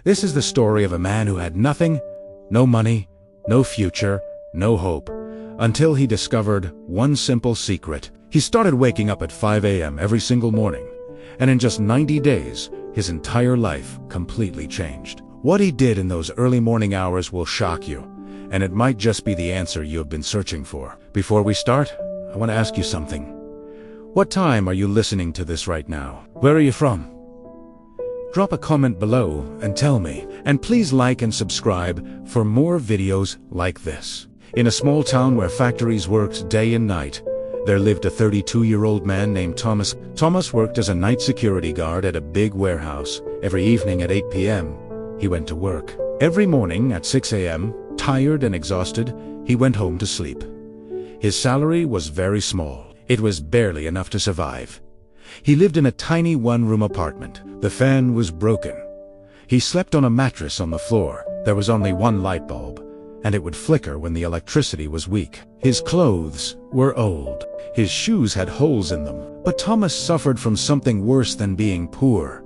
This is the story of a man who had nothing, no money, no future, no hope, until he discovered one simple secret. He started waking up at 5 a.m. every single morning, and in just 90 days, his entire life completely changed. What he did in those early morning hours will shock you, and it might just be the answer you have been searching for. Before we start, I want to ask you something. What time are you listening to this right now? Where are you from? Drop a comment below and tell me. And please like and subscribe for more videos like this. In a small town where factories worked day and night, there lived a 32-year-old man named Thomas. Thomas worked as a night security guard at a big warehouse. Every evening at 8 p.m., he went to work. Every morning at 6 a.m., tired and exhausted, he went home to sleep. His salary was very small. It was barely enough to survive. He lived in a tiny one-room apartment. The fan was broken. He slept on a mattress on the floor. There was only one light bulb, and it would flicker when the electricity was weak. His clothes were old. His shoes had holes in them. But Thomas suffered from something worse than being poor.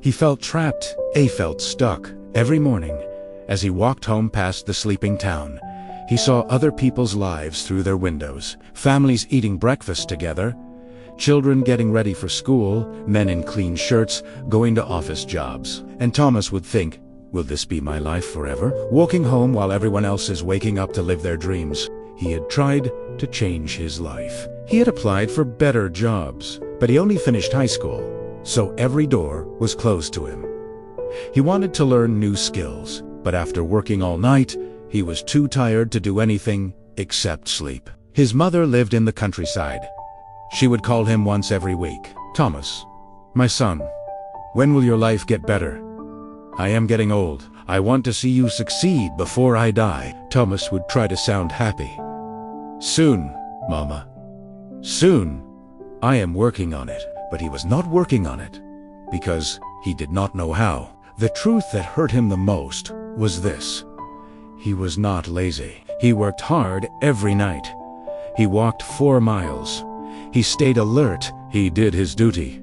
He felt trapped. He felt stuck. Every morning, as he walked home past the sleeping town, he saw other people's lives through their windows. Families eating breakfast together, children getting ready for school, men in clean shirts going to office jobs. And Thomas would think, will this be my life forever? Walking home while everyone else is waking up to live their dreams. He had tried to change his life. He had applied for better jobs, but he only finished high school, so every door was closed to him. He wanted to learn new skills, but after working all night, he was too tired to do anything except sleep. His mother lived in the countryside. She would call him once every week. Thomas, my son, when will your life get better? I am getting old. I want to see you succeed before I die. Thomas would try to sound happy. Soon, Mama. Soon. I am working on it. But he was not working on it because he did not know how. The truth that hurt him the most was this. He was not lazy. He worked hard every night. He walked 4 miles. He stayed alert. He did his duty.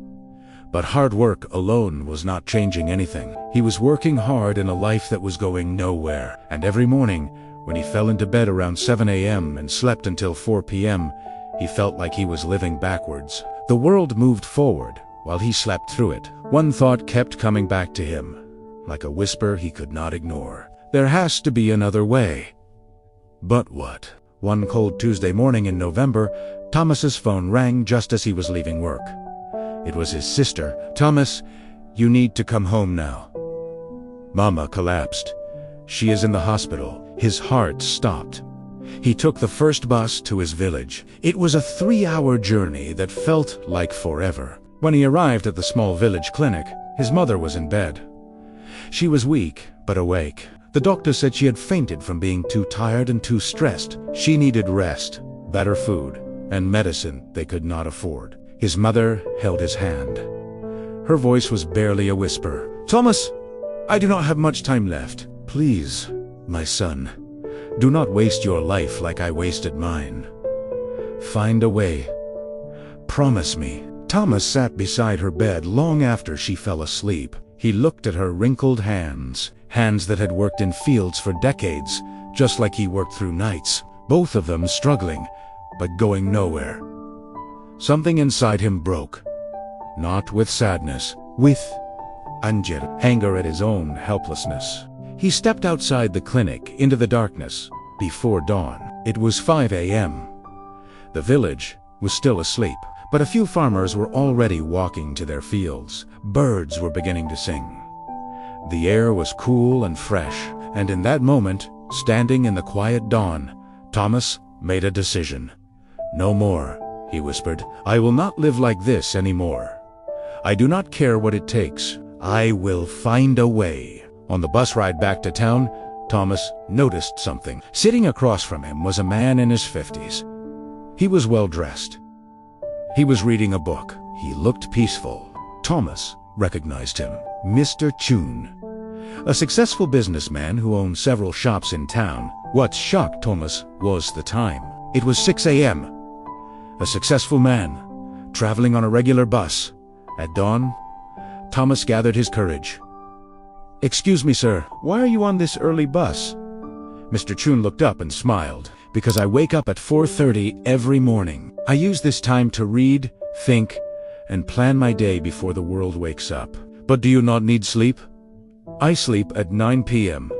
But hard work alone was not changing anything. He was working hard in a life that was going nowhere. And every morning, when he fell into bed around 7 a.m. and slept until 4 p.m., he felt like he was living backwards. The world moved forward while he slept through it. One thought kept coming back to him, like a whisper he could not ignore. There has to be another way. But what? One cold Tuesday morning in November, Thomas's phone rang just as he was leaving work. It was his sister. Thomas, you need to come home now. Mama collapsed. She is in the hospital. His heart stopped. He took the first bus to his village. It was a 3-hour journey that felt like forever. When he arrived at the small village clinic, his mother was in bed. She was weak, but awake. The doctor said she had fainted from being too tired and too stressed. She needed rest, better food, and medicine they could not afford. His mother held his hand. Her voice was barely a whisper. Thomas, I do not have much time left. Please, my son, do not waste your life like I wasted mine. Find a way. Promise me. Thomas sat beside her bed long after she fell asleep. He looked at her wrinkled hands that had worked in fields for decades, just like he worked through nights, both of them struggling, but going nowhere. Something inside him broke, not with sadness, with anger at his own helplessness. He stepped outside the clinic into the darkness before dawn. It was 5 a.m. The village was still asleep, but a few farmers were already walking to their fields. Birds were beginning to sing. The air was cool and fresh, and in that moment, standing in the quiet dawn, Thomas made a decision. No more, he whispered. I will not live like this anymore. I do not care what it takes. I will find a way. On the bus ride back to town, Thomas noticed something. Sitting across from him was a man in his 50s. He was well dressed. He was reading a book. He looked peaceful. Thomas recognized him. Mr. Chun, a successful businessman who owned several shops in town. What shocked Thomas was the time. It was 6 a.m. A successful man, traveling on a regular bus. At dawn, Thomas gathered his courage. "Excuse me, sir, why are you on this early bus?" Mr. Chun looked up and smiled. "Because I wake up at 4:30 every morning. I use this time to read, think, and plan my day before the world wakes up." "But do you not need sleep?" "I sleep at 9 p.m.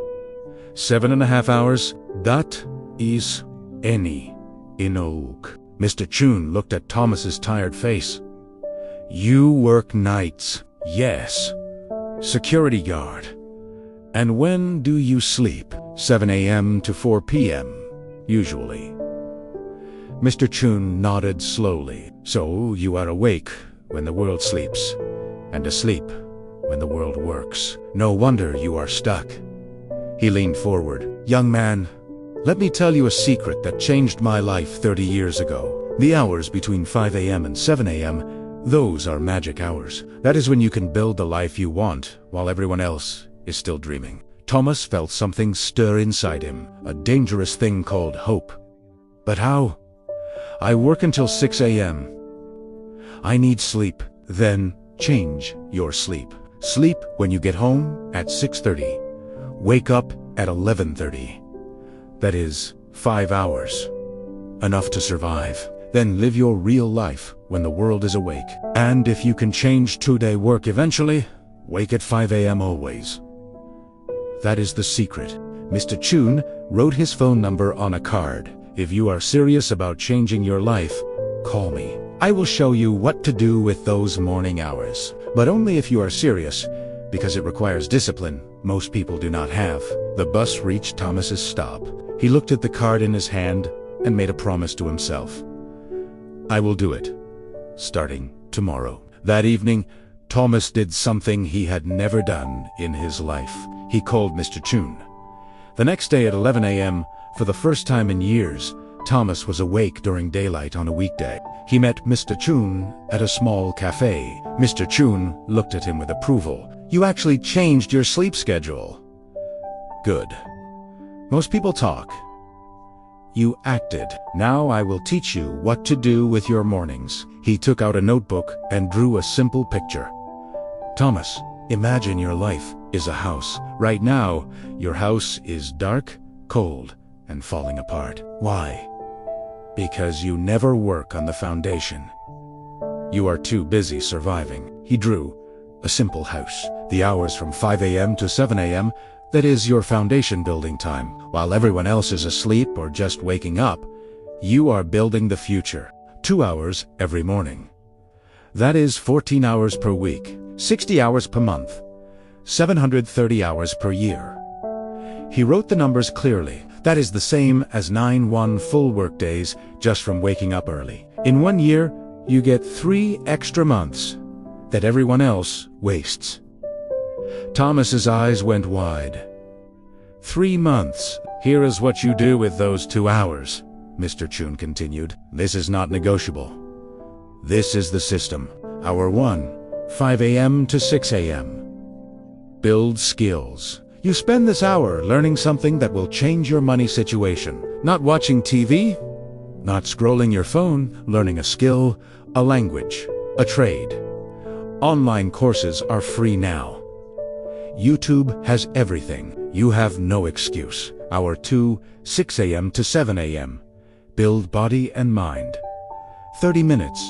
7.5 hours. That is any enough." Mr. Chun looked at Thomas's tired face. "You work nights?" "Yes. Security guard." "And when do you sleep?" 7 a.m. to 4 p.m. usually." Mr. Chun nodded slowly. "So you are awake when the world sleeps, and asleep when the world works. No wonder you are stuck." He leaned forward. "Young man, let me tell you a secret that changed my life 30 years ago. The hours between 5 a.m. and 7 a.m., those are magic hours. That is when you can build the life you want while everyone else is still dreaming." Thomas felt something stir inside him, a dangerous thing called hope. "But how?" "I work until 6 a.m. I need sleep." "Then change your sleep. Sleep when you get home at 6:30. Wake up at 11:30. That is 5 hours. Enough to survive. Then live your real life when the world is awake. And if you can change 2-day work eventually, wake at 5 a.m. always." That is the secret. Mr. Chun wrote his phone number on a card. "If you are serious about changing your life, call me. I will show you what to do with those morning hours. But only if you are serious, because it requires discipline most people do not have." The bus reached Thomas's stop. He looked at the card in his hand and made a promise to himself. "I will do it, starting tomorrow." That evening, Thomas did something he had never done in his life. He called Mr. Chun. The next day at 11 a.m., for the first time in years, Thomas was awake during daylight on a weekday. He met Mr. Chun at a small cafe. Mr. Chun looked at him with approval. "You actually changed your sleep schedule." "Good. Most people talk. You acted. Now I will teach you what to do with your mornings." He took out a notebook and drew a simple picture. "Thomas, imagine your life is a house. Right now, your house is dark, cold, and falling apart. Why? Because you never work on the foundation. You are too busy surviving." He drew a simple house. The hours from 5 a.m. to 7 a.m., that is your foundation building time. While everyone else is asleep or just waking up, you are building the future. 2 hours every morning. That is 14 hours per week, 60 hours per month, 730 hours per year. He wrote the numbers clearly. That is the same as 9 full work days just from waking up early. In 1 year, you get 3 extra months that everyone else wastes. Thomas's eyes went wide. 3 months. "Here is what you do with those 2 hours, Mr. Chun continued. "This is not negotiable. This is the system. Hour 1, 5 a.m. to 6 a.m. Build skills. You spend this hour learning something that will change your money situation. Not watching TV, not scrolling your phone, learning a skill, a language, a trade. Online courses are free now. YouTube has everything. You have no excuse. Hour 2, 6 a.m. to 7 a.m. Build body and mind. 30 minutes.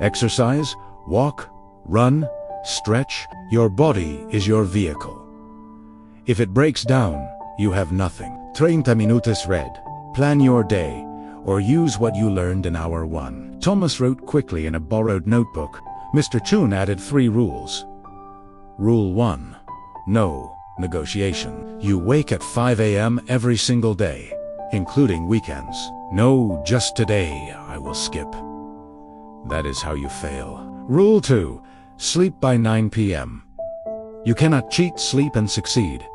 Exercise, walk, run, stretch. Your body is your vehicle. If it breaks down, you have nothing. 30 minutos read. Plan your day, or use what you learned in hour 1. Thomas wrote quickly in a borrowed notebook. Mr. Chun added 3 rules. Rule 1. No negotiation. You wake at 5 a.m. every single day, including weekends. No, just today I will skip. That is how you fail. Rule 2. Sleep by 9 p.m. You cannot cheat sleep and succeed.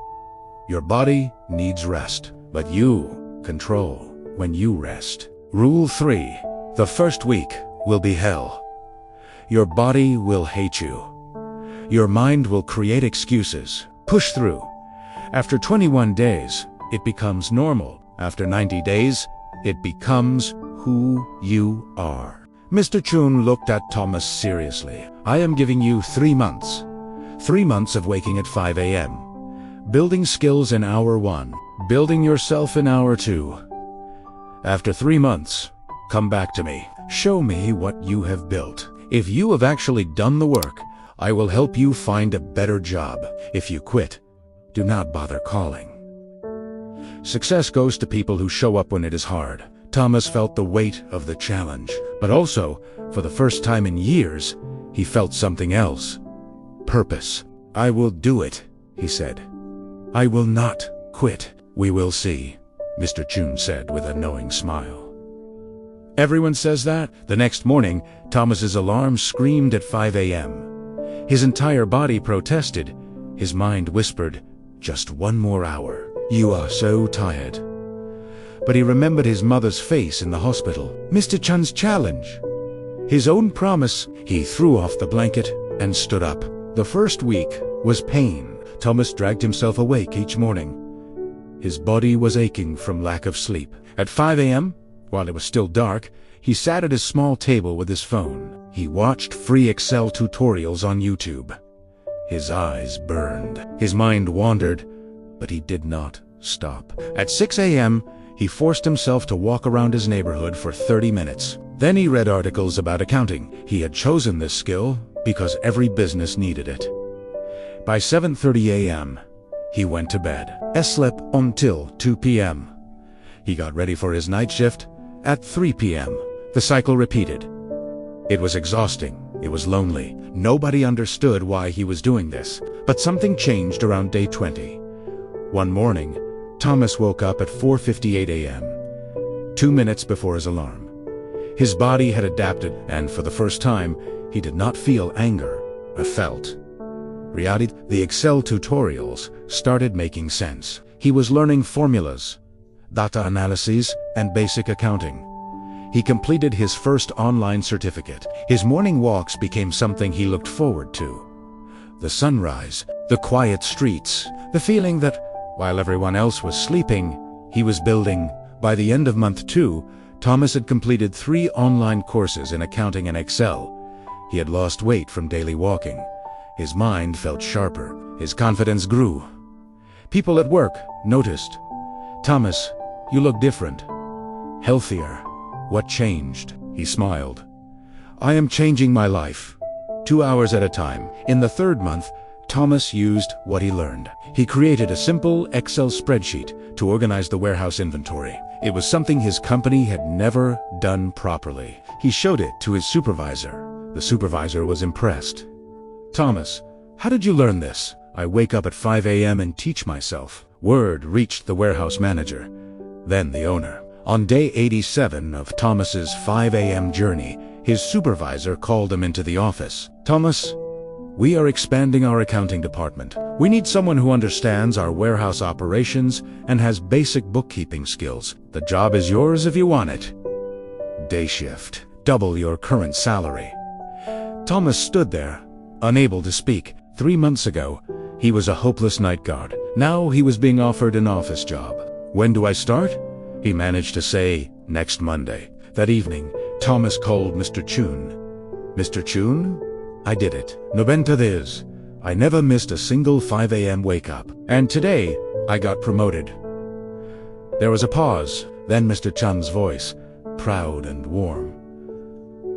Your body needs rest, but you control when you rest. Rule 3. The first week will be hell. Your body will hate you. Your mind will create excuses. Push through. After 21 days, it becomes normal. After 90 days, it becomes who you are. Mr. Chun looked at Thomas seriously. I am giving you 3 months. 3 months of waking at 5 a.m. Building skills in hour 1. Building yourself in hour 2. After 3 months, come back to me. Show me what you have built. If you have actually done the work, I will help you find a better job. If you quit, do not bother calling. Success goes to people who show up when it is hard. Thomas felt the weight of the challenge, but also, for the first time in years, he felt something else. Purpose. I will do it, he said. I will not quit. We will see, Mr. Chun said with a knowing smile. Everyone says that. The next morning, Thomas's alarm screamed at 5 a.m. His entire body protested. His mind whispered, just 1 more hour. You are so tired. But he remembered his mother's face in the hospital. Mr. Chun's challenge. His own promise. He threw off the blanket and stood up. The first week was pain. Thomas dragged himself awake each morning. His body was aching from lack of sleep. At 5 a.m., while it was still dark, he sat at his small table with his phone. He watched free Excel tutorials on YouTube. His eyes burned. His mind wandered, but he did not stop. At 6 a.m., he forced himself to walk around his neighborhood for 30 minutes. Then he read articles about accounting. He had chosen this skill because every business needed it. By 7:30 a.m., he went to bed. He slept until 2 p.m. He got ready for his night shift at 3 p.m. The cycle repeated. It was exhausting. It was lonely. Nobody understood why he was doing this. But something changed around day 20. One morning, Thomas woke up at 4:58 a.m., 2 minutes before his alarm. His body had adapted, and for the first time, he did not feel anger, but felt reality. The Excel tutorials started making sense. He was learning formulas, data analyses, and basic accounting. He completed his first online certificate. His morning walks became something he looked forward to. The sunrise, the quiet streets, the feeling that, while everyone else was sleeping, he was building. By the end of month 2, Thomas had completed 3 online courses in accounting and Excel. He had lost weight from daily walking. His mind felt sharper. His confidence grew. People at work noticed. Thomas, you look different. Healthier. What changed? He smiled. I am changing my life. 2 hours at a time. In the 3rd month, Thomas used what he learned. He created a simple Excel spreadsheet to organize the warehouse inventory. It was something his company had never done properly. He showed it to his supervisor. The supervisor was impressed. Thomas, how did you learn this? I wake up at 5 a.m. and teach myself. Word reached the warehouse manager, then the owner. On day 87 of Thomas's 5 a.m. journey, his supervisor called him into the office. Thomas, we are expanding our accounting department. We need someone who understands our warehouse operations and has basic bookkeeping skills. The job is yours if you want it. Day shift. Double your current salary. Thomas stood there, unable to speak. 3 months ago, he was a hopeless night guard. Now he was being offered an office job. When do I start? He managed to say, next Monday. That evening, Thomas called Mr. Chun. Mr. Chun? I did it. 90 days. I never missed a single 5 a.m. wake-up. And today, I got promoted. There was a pause. Then Mr. Chun's voice, proud and warm.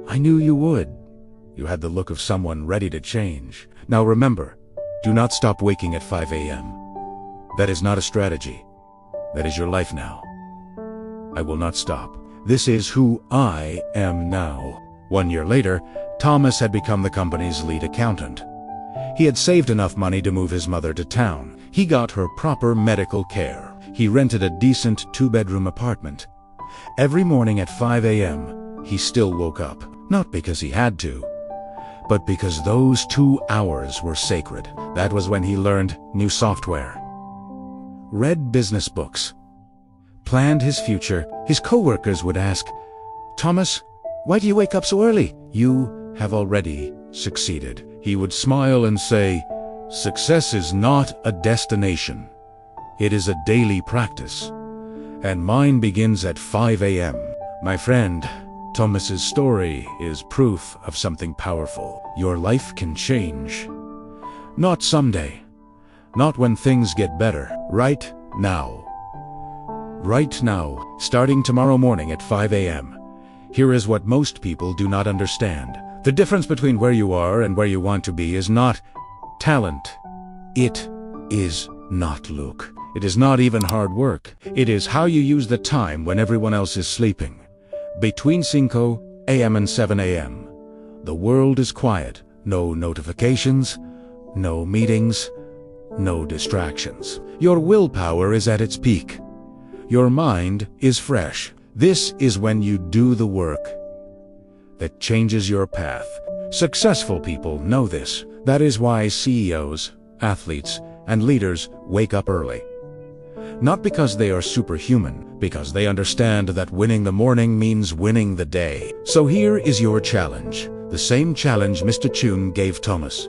I knew you would. You had the look of someone ready to change. Now remember, do not stop waking at 5 a.m. That is not a strategy. That is your life now. I will not stop. This is who I am now. 1 year later, Thomas had become the company's lead accountant. He had saved enough money to move his mother to town. He got her proper medical care. He rented a decent 2-bedroom apartment. Every morning at 5 a.m., he still woke up. Not because he had to, but because those 2 hours were sacred. That was when he learned new software, read business books, planned his future. His co-workers would ask, Thomas, why do you wake up so early? You have already succeeded. He would smile and say, success is not a destination. It is a daily practice. And mine begins at 5 a.m. My friend, Thomas's story is proof of something powerful. Your life can change. Not someday, Not when things get better. Right now. Right now, starting tomorrow morning at 5 a.m. Here is what most people do not understand. The difference between where you are and where you want to be is not talent. It is not luck. It is not even hard work. It is how you use the time when everyone else is sleeping. Between 5 a.m. and 7 a.m. The world is quiet. No notifications, no meetings, no distractions. Your willpower is at its peak. Your mind is fresh. This is when you do the work that changes your path. Successful people know this. That is why CEOs, athletes, and leaders wake up early. Not because they are superhuman, because they understand that winning the morning means winning the day. So here is your challenge. The same challenge Mr. Chun gave Thomas.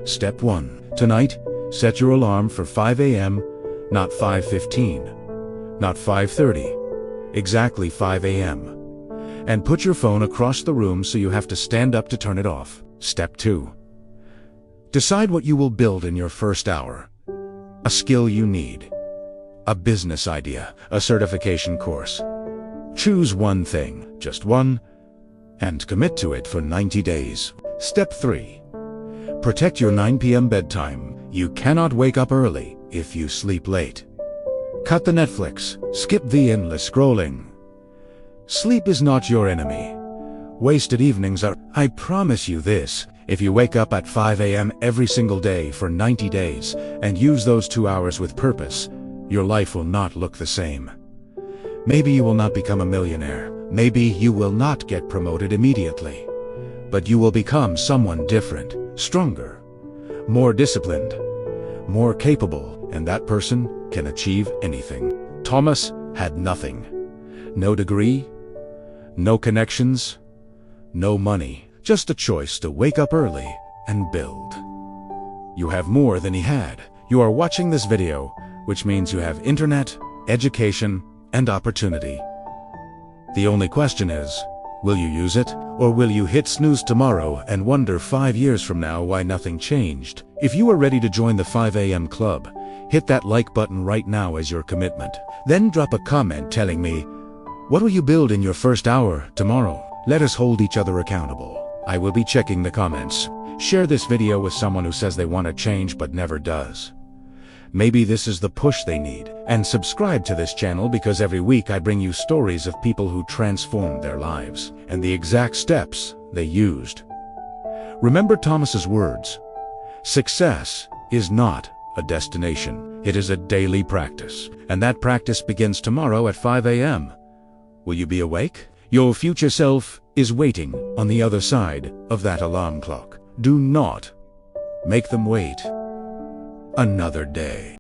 Step 1. Tonight, set your alarm for 5 a.m., not 5:15, not 5:30, exactly 5 a.m. And put your phone across the room so you have to stand up to turn it off. Step 2. Decide what you will build in your first hour. A skill you need. A business idea. A certification course. Choose one thing, just one, and commit to it for 90 days. Step 3. Protect your 9 p.m. bedtime. You cannot wake up early if you sleep late. Cut the Netflix. Skip the endless scrolling. Sleep is not your enemy. Wasted evenings are. I promise you this. If you wake up at 5 a.m. every single day for 90 days and use those 2 hours with purpose, your life will not look the same. Maybe you will not become a millionaire. Maybe you will not get promoted immediately. But you will become someone different, stronger, more disciplined, more capable, and that person can achieve anything. Thomas had nothing. No degree, no connections, no money. Just a choice to wake up early and build. You have more than he had. You are watching this video, which means you have internet, education, and opportunity. The only question is, will you use it? Or will you hit snooze tomorrow and wonder 5 years from now why nothing changed? If you are ready to join the 5 a.m. club, hit that like button right now as your commitment. Then drop a comment telling me, what will you build in your first hour tomorrow? Let us hold each other accountable. I will be checking the comments. Share this video with someone who says they want to change but never does. Maybe this is the push they need. And subscribe to this channel because every week I bring you stories of people who transformed their lives and the exact steps they used. Remember Thomas's words. Success is not a destination. It is a daily practice. And that practice begins tomorrow at 5 a.m. Will you be awake? Your future self is waiting on the other side of that alarm clock. Do not make them wait another day.